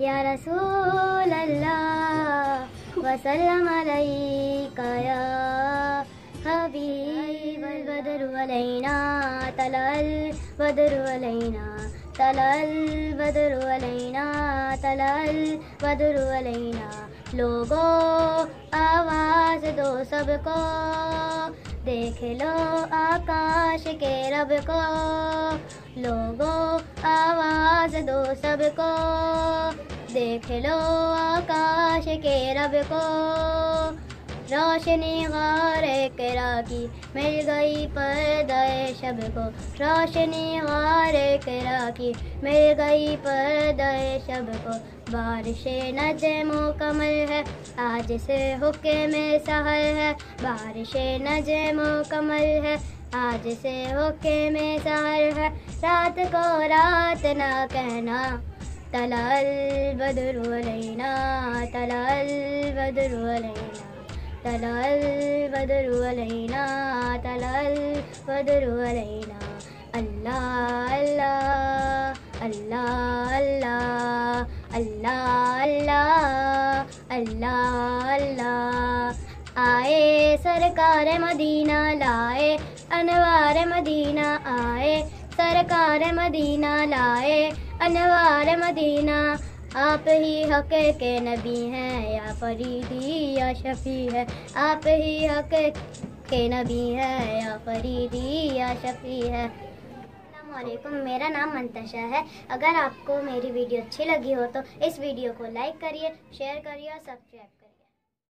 या रसूल अल्लाह वसल्लम अलैका या हबीब बदरु अलैना तलल बदरु अलैना तलल बदरु अलैना तलल बदरु अलैना। लोगों आवाज़ दो सबको, देख लो आकाश के रब को। लोगों आवाज़ दो सबको, देख लो आकाश के रब को। रोशनी गारे किरा की मिल गई पर्दाए शब को। रोशनी गारे किरा की मिल गई पर्दाए शब को। बारिशे नज़े मुकम्मल है आज से हुक्म सहर है। बारिशे नज़े मुकम्मल है आज से हुक्म सहर है। रात को रात ना कहना तलल बदरु अलैना तलल बदरु अलैना तलल बदरु अलैना तलल बदरु अलैना। अल्लाह अल्लाह अल्लाह अल्लाह अल्लाह अल्लाह अल्लाह अल्लाह। आए सरकार मदीना लाए अनवार मदीना। आए सरकार मदीना लाए अनवार मदीना। आप ही हक के नबी हैं या फरीदी या शफी है। आप ही हक के नबी हैं या फरीदी या शफी है। अस्सलामुअलैकुम, मेरा नाम मंतशा है। अगर आपको मेरी वीडियो अच्छी लगी हो तो इस वीडियो को लाइक करिए, शेयर करिए और सब्सक्राइब।